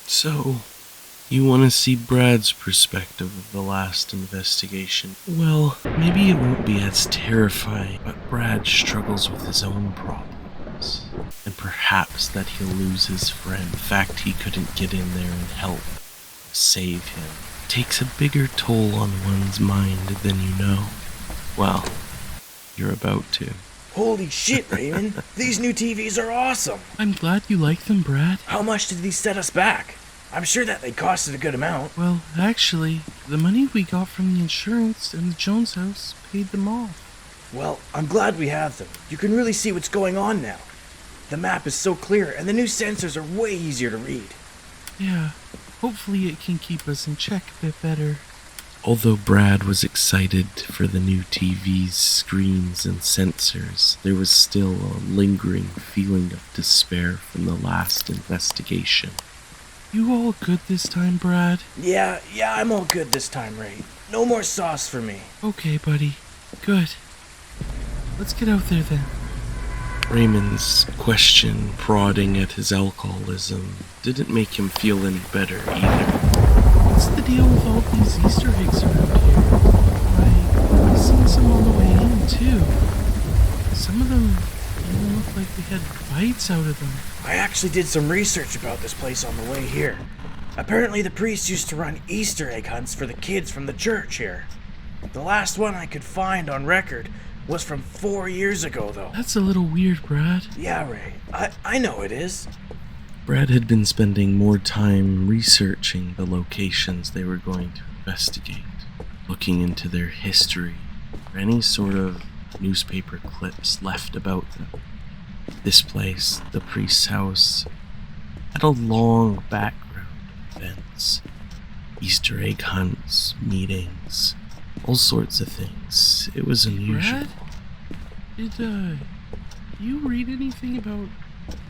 So, you want to see Brad's perspective of the last investigation? Well, maybe it won't be as terrifying, but Brad struggles with his own problems. And perhaps that he'll lose his friend. The fact he couldn't get in there and help, save him, takes a bigger toll on one's mind than you know. Well, you're about to. Holy shit, Raymond. These new TVs are awesome. I'm glad you like them, Brad. How much did these set us back? I'm sure that they costed a good amount. Well, actually, the money we got from the insurance and the Jones house paid them off. Well, I'm glad we have them. You can really see what's going on now. The map is so clear, and the new sensors are way easier to read. Yeah, hopefully it can keep us in check a bit better. Although Brad was excited for the new TV's screens and sensors, there was still a lingering feeling of despair from the last investigation. You all good this time, Brad? Yeah, I'm all good this time, Ray. No more sauce for me. Okay, buddy. Good. Let's get out there then. Raymond's question, prodding at his alcoholism, didn't make him feel any better either. What's the deal with all these Easter eggs around here? I've seen some on the way in, too. Some of them even look like they had bites out of them. I actually did some research about this place on the way here. Apparently the priests used to run Easter egg hunts for the kids from the church here. The last one I could find on record was from 4 years ago, though. That's a little weird, Brad. Yeah, Ray. I know it is. Brad had been spending more time researching the locations they were going to investigate, looking into their history, or any sort of newspaper clips left about them. This place, the priest's house, had a long background of events. Easter egg hunts, meetings, all sorts of things. It was unusual. Brad? Did, you read anything about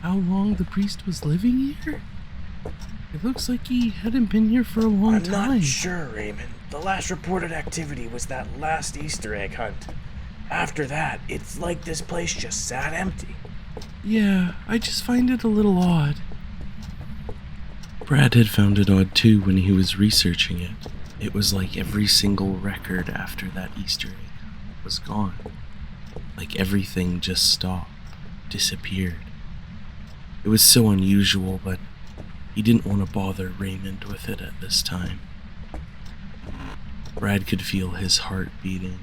how long the priest was living here? It looks like he hadn't been here for a long time. I'm not sure, Raymond. The last reported activity was that last Easter egg hunt. After that, it's like this place just sat empty. Yeah, I just find it a little odd. Brad had found it odd too when he was researching it. It was like every single record after that Easter egg was gone. Like everything just stopped, disappeared. It was so unusual, but he didn't want to bother Raymond with it at this time. Brad could feel his heart beating.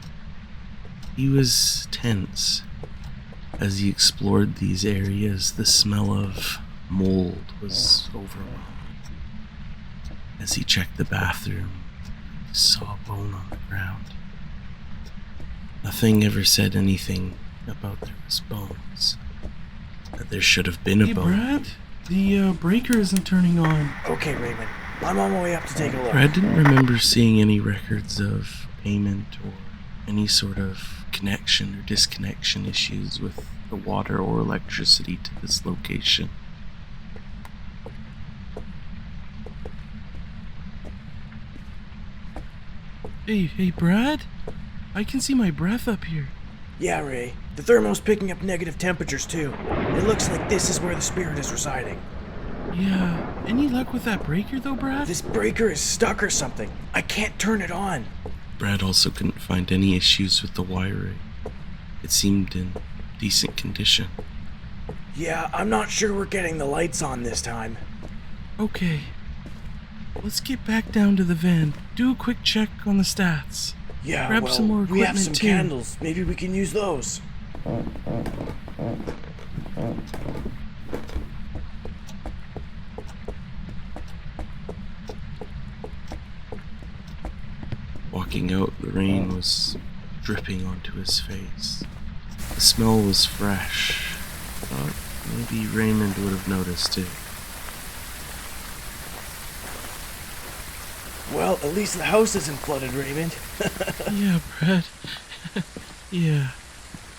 He was tense. As he explored these areas, the smell of mold was overwhelming. As he checked the bathroom, he saw a bone on the ground. Nothing ever said anything about there was bones. That there should have been a bone. Brad, the breaker isn't turning on. Okay, Raymond. I'm on my way up to take a look. Brad didn't remember seeing any records of payment or any sort of connection or disconnection issues with the water or electricity to this location. Hey, Brad? I can see my breath up here. Yeah, Ray. The thermo's picking up negative temperatures, too. It looks like this is where the spirit is residing. Yeah. Any luck with that breaker, though, Brad? This breaker is stuck or something. I can't turn it on. Brad also couldn't find any issues with the wiring. It seemed in decent condition. Yeah, I'm not sure we're getting the lights on this time. Okay. Let's get back down to the van. Do a quick check on the stats. Yeah, grab some more equipment we have some too. candles. Maybe we can use those. Walking out, the rain was dripping onto his face. The smell was fresh. Thought maybe Raymond would have noticed too. Well, at least the house isn't flooded, Raymond. Yeah, Brad. Yeah.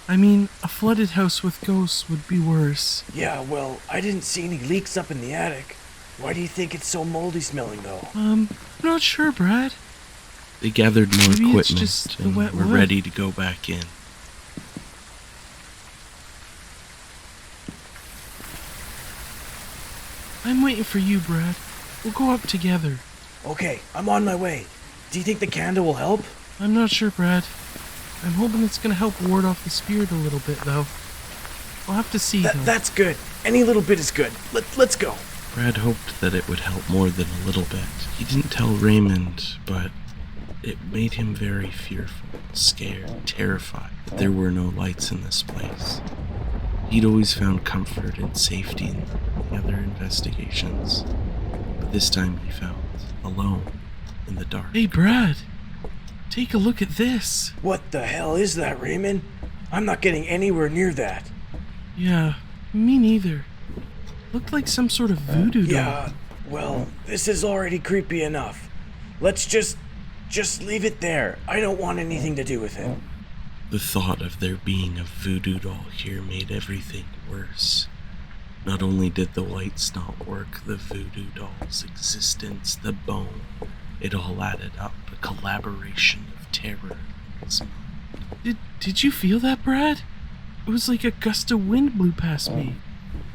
I mean, a flooded house with ghosts would be worse. Yeah, well, I didn't see any leaks up in the attic. Why do you think it's so moldy smelling, though? I'm not sure, Brad. They gathered more Maybe equipment and were ready to go back in. I'm waiting for you, Brad. We'll go up together. Okay, I'm on my way. Do you think the candle will help? I'm not sure, Brad. I'm hoping it's gonna help ward off the spirit a little bit, though. We'll have to see, though. That's good. Any little bit is good. Let's go. Brad hoped that it would help more than a little bit. He didn't tell Raymond, but it made him very fearful, scared, terrified that there were no lights in this place. He'd always found comfort and safety in the other investigations, but this time he felt alone in the dark. Hey, Brad, take a look at this. What the hell is that, Raymond? I'm not getting anywhere near that. Yeah, me neither. Looked like some sort of voodoo doll. Yeah, well, this is already creepy enough. Let's just leave it there. I don't want anything to do with it. The thought of there being a voodoo doll here made everything worse. Not only did the lights not work, the voodoo doll's existence, the bone, it all added up, a collaboration of terror and smile. Did you feel that, Brad? It was like a gust of wind blew past me.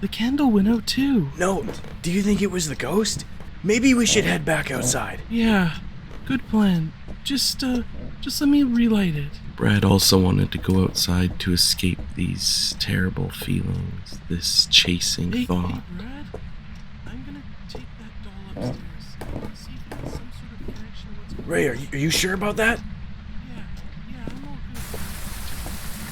The candle went out too. No, do you think it was the ghost? Maybe we should head back outside. Yeah, good plan. Just let me relight it. Brad also wanted to go outside to escape these terrible feelings, this chasing thought. Hey, Brad, I'm gonna take that doll upstairs. See if it has some sort of connection to what's going on. Ray, are you sure about that? Yeah, I'm all good.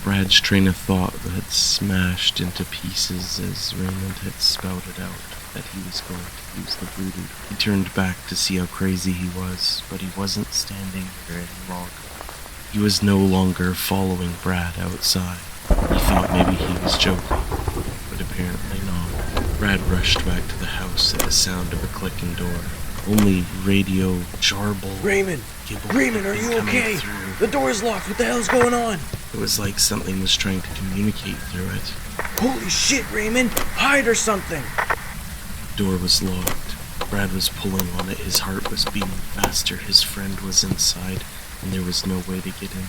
Brad's train of thought had smashed into pieces as Raymond had spouted out that he was going to use the voodoo. He turned back to see how crazy he was, but he wasn't standing there any longer. He was no longer following Brad outside. He thought maybe he was joking, but apparently not. Brad rushed back to the house at the sound of a clicking door. Only radio jarble. Raymond, are you okay? Through. The door is locked. What the hell's going on? It was like something was trying to communicate through it. Holy shit, Raymond! Hide or something! The door was locked. Brad was pulling on it. His heart was beating faster. His friend was inside, and there was no way to get in.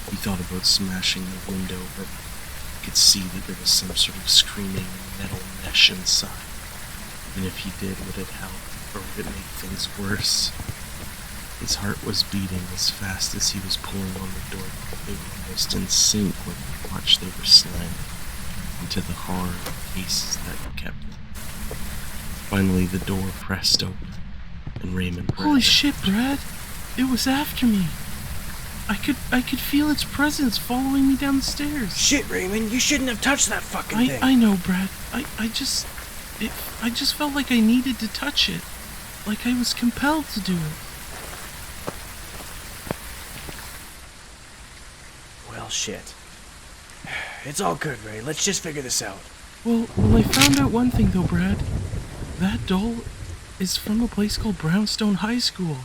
He thought about smashing the window, but he could see that there was some sort of screaming metal mesh inside. And if he did, would it help, or would it make things worse? His heart was beating as fast as he was pulling on the door. They were almost in sync with how much they were slamming into the hard cases that kept them. Finally, the door pressed open, and Raymond... Holy shit, Brad! It was after me! I could feel its presence following me down the stairs. Shit, Raymond, you shouldn't have touched that fucking thing. I know, Brad. I just felt like I needed to touch it. Like I was compelled to do it. Well, shit. It's all good, Ray. Let's just figure this out. Well, I found out one thing, though, Brad. That doll is from a place called Brownstone High School.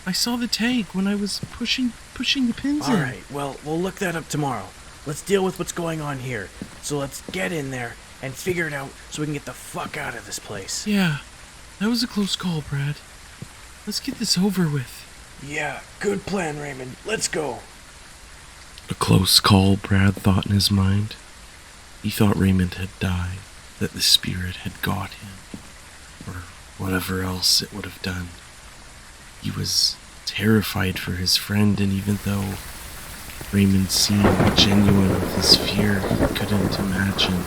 I saw the tag when I was pushing the pins in. Alright, well, we'll look that up tomorrow. Let's deal with what's going on here. So let's get in there and figure it out so we can get the fuck out of this place. Yeah, that was a close call, Brad. Let's get this over with. Yeah, good plan, Raymond. Let's go. A close call, Brad thought in his mind. He thought Raymond had died, that the spirit had got him, or whatever else it would have done. He was terrified for his friend, and even though Raymond seemed genuine with his fear, he couldn't imagine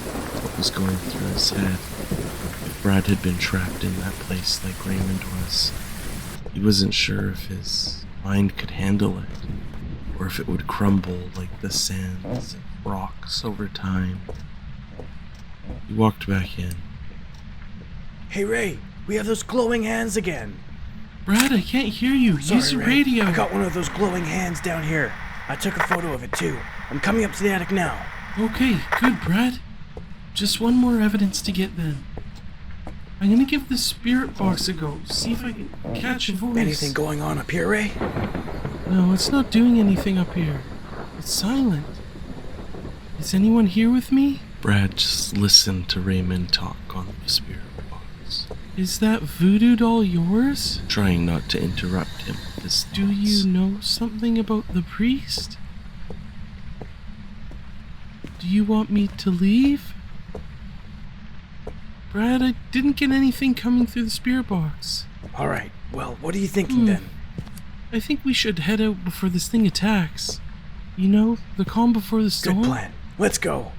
what was going through his head. If Brad had been trapped in that place like Raymond was, he wasn't sure if his mind could handle it, or if it would crumble like the sands of rocks over time. He walked back in. Hey, Ray, we have those glowing hands again. Brad, I can't hear you. Sorry, Use your Ray. radio. I got one of those glowing hands down here. I took a photo of it too. I'm coming up to the attic now. Okay, good, Brad. Just one more evidence to get then. I'm gonna give the spirit box a go. See if I can catch a voice. Anything going on up here, Ray? No, it's not doing anything up here. It's silent. Is anyone here with me? Brad just listened to Raymond talk on the spirit box. Is that voodoo doll yours? Trying not to interrupt him with his thoughts. Do you know something about the priest? Do you want me to leave? Brad, I didn't get anything coming through the spirit box. Alright, well, what are you thinking then? I think we should head out before this thing attacks. You know, the calm before the storm? Good plan. Let's go.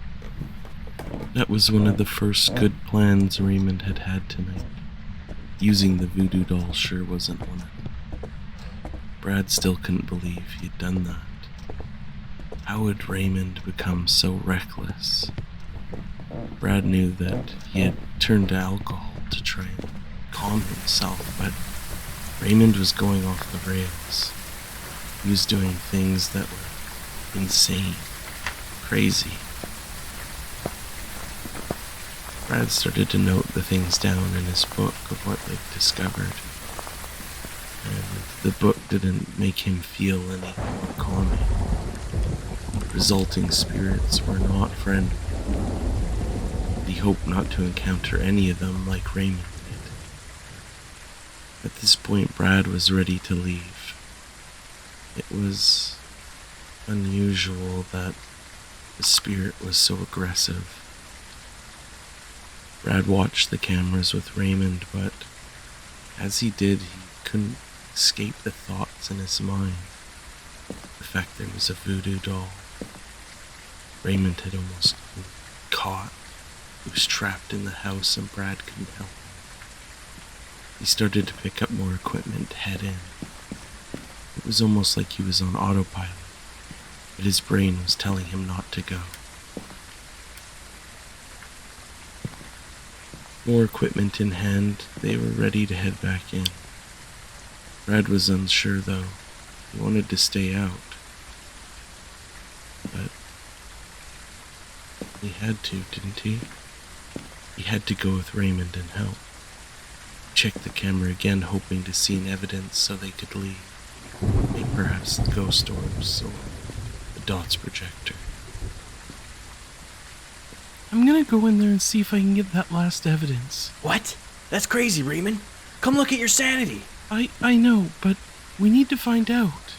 That was one of the first good plans Raymond had had tonight. Using the voodoo doll sure wasn't one of them. Brad still couldn't believe he'd done that. How had Raymond become so reckless? Brad knew that he had turned to alcohol to try and calm himself, but Raymond was going off the rails. He was doing things that were insane, crazy. Brad started to note the things down in his book of what they'd discovered. And the book didn't make him feel any more calming. Resulting spirits were not friendly. He hoped not to encounter any of them like Raymond did. At this point, Brad was ready to leave. It was unusual that the spirit was so aggressive. Brad watched the cameras with Raymond, but as he did, he couldn't escape the thoughts in his mind. The fact there was a voodoo doll. Raymond had almost been caught. He was trapped in the house and Brad couldn't help him. He started to pick up more equipment to head in. It was almost like he was on autopilot, but his brain was telling him not to go. More equipment in hand, they were ready to head back in. Brad was unsure though. He wanted to stay out. But he had to, didn't he? He had to go with Raymond and help. Checked the camera again, hoping to see an evidence so they could leave. Maybe perhaps the ghost orbs or the dots projector. I'm gonna go in there and see if I can get that last evidence. What? That's crazy, Raymond. Come look at your sanity. I know, but we need to find out.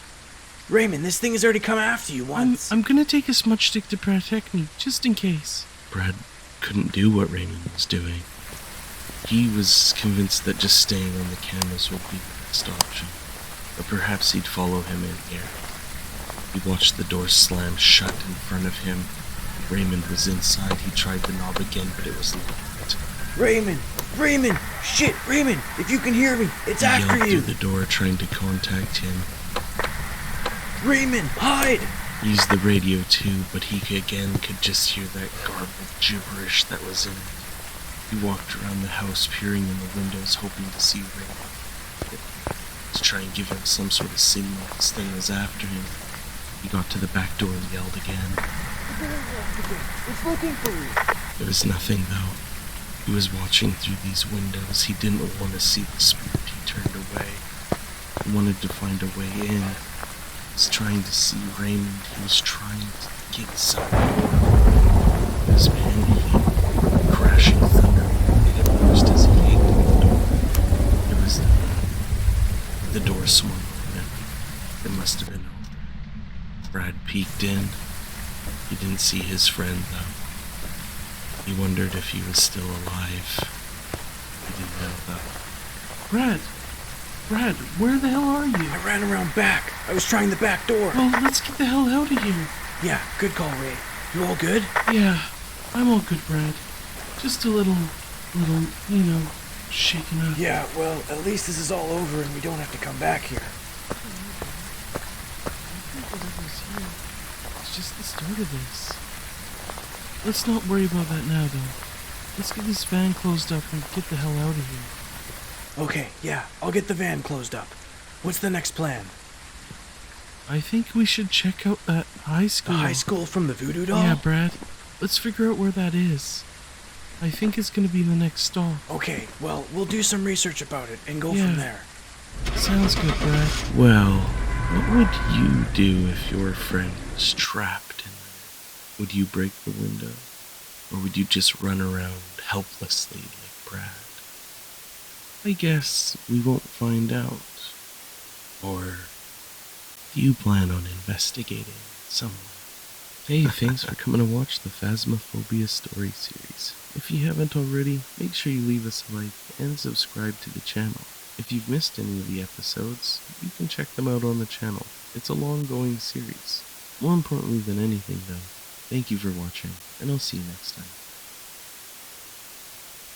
Raymond, this thing has already come after you once. I'm gonna take a smudge stick to protect me, just in case. Brad couldn't do what Raymond was doing. He was convinced that just staying on the cameras would be the best option. Or perhaps he'd follow him in here. He watched the door slam shut in front of him. Raymond was inside. He tried the knob again, but it was locked. Raymond! Raymond! Shit, Raymond! If you can hear me, it's after you! He yelled through the door, trying to contact him. Raymond, hide! He used the radio too, but he again could just hear that garbled gibberish that was in it. He walked around the house, peering in the windows, hoping to see Raymond. To try and give him some sort of signal this thing was after him. He got to the back door and yelled again. It's looking for you! There was nothing though. He was watching through these windows. He didn't want to see the spirit. He turned away. He wanted to find a way in. He was trying to see Raymond. He was trying to get some door. He was panicking. Crashing thunder made it worse as he yanked at the door. It was the door swung open. It must have been over. Brad peeked in. He didn't see his friend though. He wondered if he was still alive. He didn't know though. Brad, where the hell are you? I ran around back. I was trying the back door. Well, let's get the hell out of here. Yeah, good call, Ray. You all good? Yeah, I'm all good, Brad. Just a little, shaken up. Yeah, well, at least this is all over and we don't have to come back here. I think whatever's here, it's just the start of this. Let's not worry about that now, though. Let's get this van closed up and get the hell out of here. Okay, yeah, I'll get the van closed up. What's the next plan? I think we should check out that high school. The high school from the voodoo doll? Yeah, Brad. Let's figure out where that is. I think it's gonna be the next stop. Okay, well, we'll do some research about it and go from there. Sounds good, Brad. Well, what would you do if your friend was trapped in there? Would you break the window? Or would you just run around helplessly like Brad? I guess we won't find out. Or do you plan on investigating someone? Hey, thanks for coming to watch the Phasmophobia Story series. If you haven't already, make sure you leave us a like and subscribe to the channel. If you've missed any of the episodes, you can check them out on the channel. It's a long-going series. More importantly than anything though, thank you for watching, and I'll see you next time.